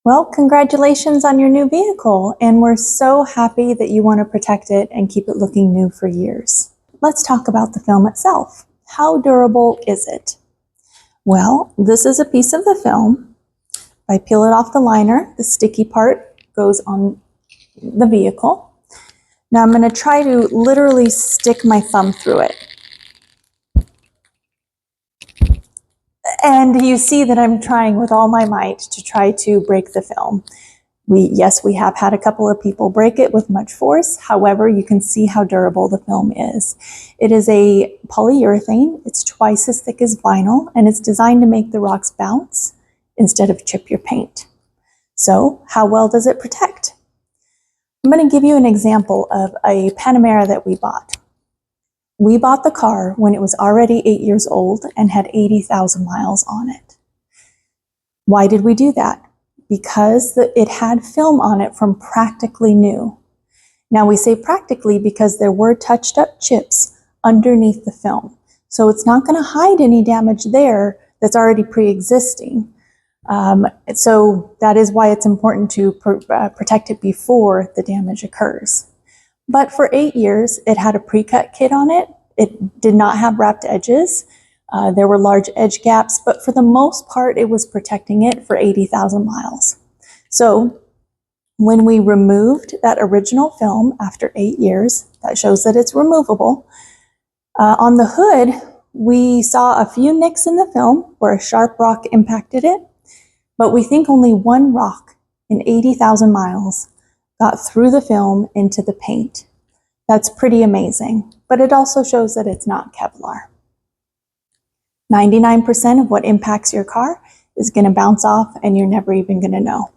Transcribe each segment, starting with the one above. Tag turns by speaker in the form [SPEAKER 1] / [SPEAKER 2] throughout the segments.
[SPEAKER 1] Well, congratulations on your new vehicle, and we're so happy that you want to protect it and keep it looking new for years. Let's talk about the film itself. How durable is it? Well, this is a piece of the film. If I peel it off the liner, the sticky part goes on the vehicle. Now I'm going to try to literally stick my thumb through it. And you see that I'm trying with all my might to try to break the film. Yes, we have had a couple of people break it with much force. However, you can see how durable the film is. It is a polyurethane. It's twice as thick as vinyl, and it's designed to make the rocks bounce instead of chip your paint. So, how well does it protect? I'm going to give you an example of a Panamera that we bought. We bought the car when it was already 8 years old and had 80,000 miles on it. Why did we do that? Because it had film on it from practically new. Now we say practically because there were touched up chips underneath the film. So it's not going to hide any damage there that's already pre-existing. So that is why it's important to protect it before the damage occurs. But for 8 years, it had a pre-cut kit on it. It did not have wrapped edges. There were large edge gaps, but for the most part, it was protecting it for 80,000 miles. So when we removed that original film after 8 years, that shows that it's removable. On the hood, we saw a few nicks in the film where a sharp rock impacted it, but we think only one rock in 80,000 miles got through the film into the paint. That's pretty amazing, but it also shows that it's not Kevlar. 99% of what impacts your car is going to bounce off and you're never even going to know.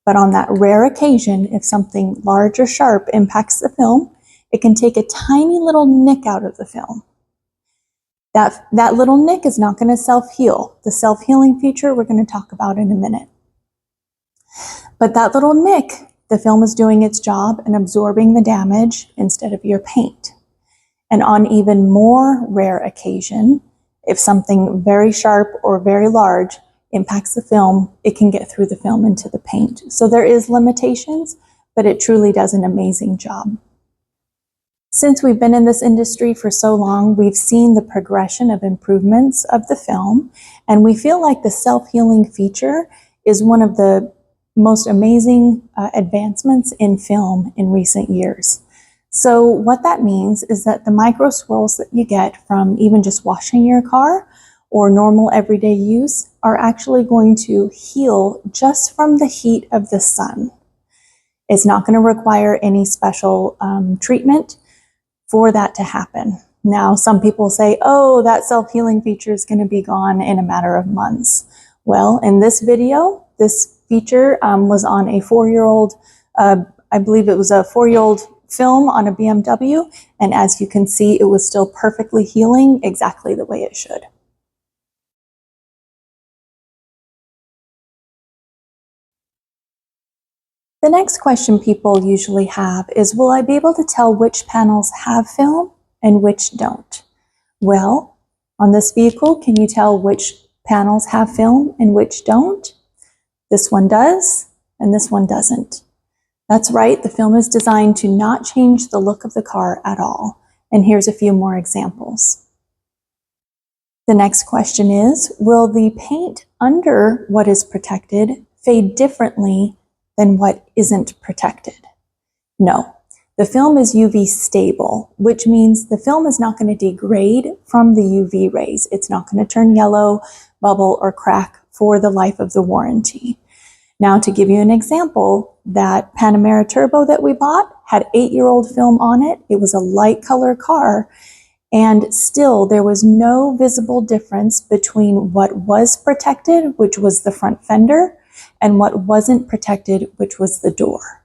[SPEAKER 1] But on that rare occasion, if something large or sharp impacts the film, it can take a tiny little nick out of the film. That little nick is not going to self-heal. The self-healing feature we're going to talk about in a minute. But that little nick, the film is doing its job and absorbing the damage instead of your paint. And on even more rare occasion, if something very sharp or very large impacts the film, it can get through the film into the paint. So there is limitations, but it truly does an amazing job. Since we've been in this industry for so long, we've seen the progression of improvements of the film, and we feel like the self-healing feature is one of the most amazing advancements in film in recent years. So what that means is that the micro swirls that you get from even just washing your car or normal everyday use are actually going to heal just from the heat of the sun. It's not going to require any special treatment for that to happen. Now, some people say, oh, that self-healing feature is going to be gone in a matter of months. Well, in this video, this feature was on a 4-year-old, I believe it was a 4-year-old film on a BMW, and as you can see, it was still perfectly healing exactly the way it should. The next question people usually have is, will I be able to tell which panels have film and which don't? Well, on this vehicle, can you tell which panels have film and which don't? This one does, and this one doesn't. That's right, the film is designed to not change the look of the car at all. And here's a few more examples. The next question is, will the paint under what is protected fade differently than what isn't protected? No. The film is UV stable, which means the film is not going to degrade from the UV rays. It's not going to turn yellow, bubble, or crack for the life of the warranty. Now, to give you an example, that Panamera Turbo that we bought had 8-year-old film on it. It was a light color car, and still there was no visible difference between what was protected, which was the front fender, and what wasn't protected, which was the door.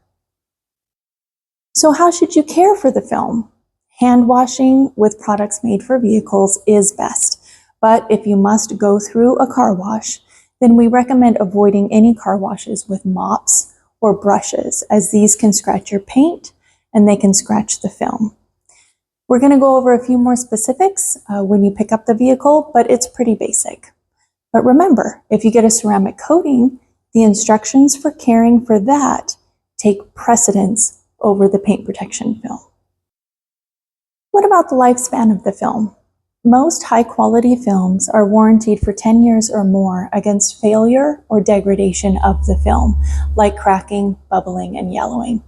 [SPEAKER 1] So how should you care for the film? Hand washing with products made for vehicles is best, but if you must go through a car wash, then we recommend avoiding any car washes with mops or brushes, as these can scratch your paint and they can scratch the film. We're going to go over a few more specifics when you pick up the vehicle, but it's pretty basic. But remember, if you get a ceramic coating, the instructions for caring for that take precedence over the paint protection film. What about the lifespan of the film? Most high-quality films are warranted for 10 years or more against failure or degradation of the film, like cracking, bubbling, and yellowing.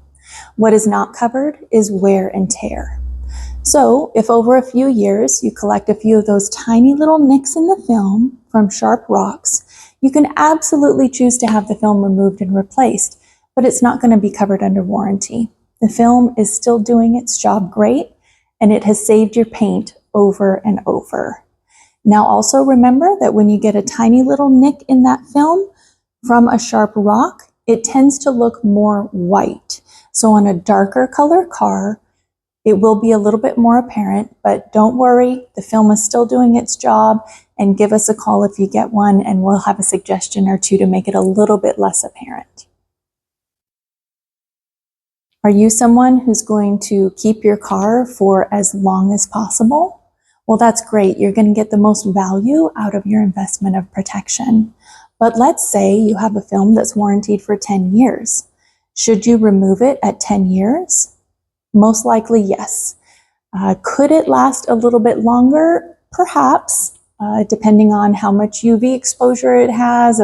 [SPEAKER 1] What is not covered is wear and tear. So, if over a few years you collect a few of those tiny little nicks in the film from sharp rocks, you can absolutely choose to have the film removed and replaced, but it's not going to be covered under warranty. The film is still doing its job great, and it has saved your paint over and over. Now also remember that when you get a tiny little nick in that film from a sharp rock, it tends to look more white. So on a darker color car, it will be a little bit more apparent, but don't worry, the film is still doing its job, and give us a call if you get one and we'll have a suggestion or two to make it a little bit less apparent. Are you someone who's going to keep your car for as long as possible? Well, that's great. You're going to get the most value out of your investment of protection. But let's say you have a film that's warranted for 10 years. Should you remove it at 10 years? Most likely, yes. Could it last a little bit longer? Perhaps, depending on how much UV exposure it has,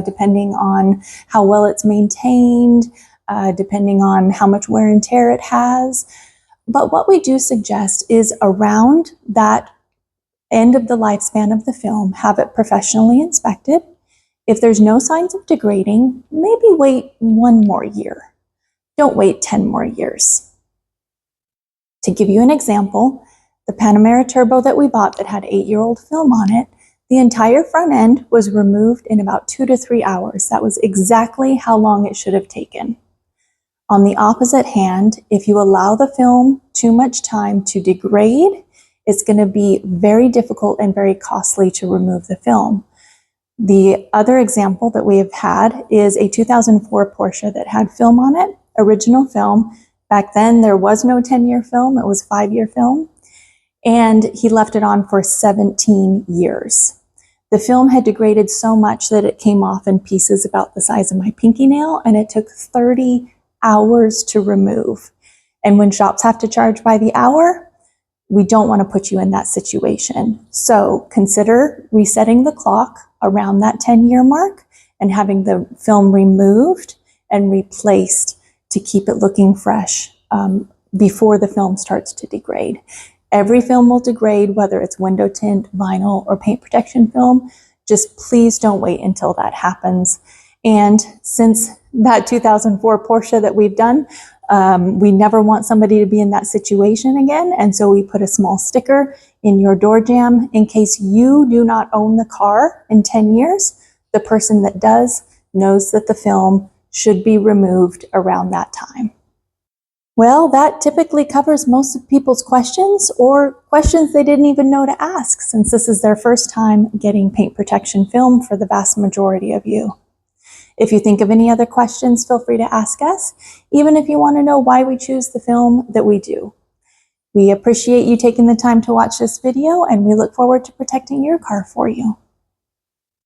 [SPEAKER 1] depending on how well it's maintained, depending on how much wear and tear it has. But what we do suggest is around that end of the lifespan of the film, have it professionally inspected. If there's no signs of degrading, maybe wait 1 more year. Don't wait 10 more years. To give you an example, the Panamera Turbo that we bought that had 8-year-old film on it, the entire front end was removed in about 2 to 3 hours. That was exactly how long it should have taken. On the opposite hand, if you allow the film too much time to degrade, it's going to be very difficult and very costly to remove the film. The other example that we have had is a 2004 Porsche that had film on it, original film. Back then, there was no 10-year film, it was 5-year film, and he left it on for 17 years. The film had degraded so much that it came off in pieces about the size of my pinky nail, and it took 30 hours to remove. And when shops have to charge by the hour, we don't want to put you in that situation. So consider resetting the clock around that 10-year mark and having the film removed and replaced to keep it looking fresh before the film starts to degrade. Every film will degrade, whether it's window tint, vinyl, or paint protection film. Just please don't wait until that happens. And since that 2004 Porsche that we've done, we never want somebody to be in that situation again. And so we put a small sticker in your door jamb in case you do not own the car in 10 years. The person that does knows that the film should be removed around that time. Well, that typically covers most of people's questions or questions they didn't even know to ask, since this is their first time getting paint protection film for the vast majority of you. If you think of any other questions, feel free to ask us, even if you want to know why we choose the film that we do. We appreciate you taking the time to watch this video, and we look forward to protecting your car for you.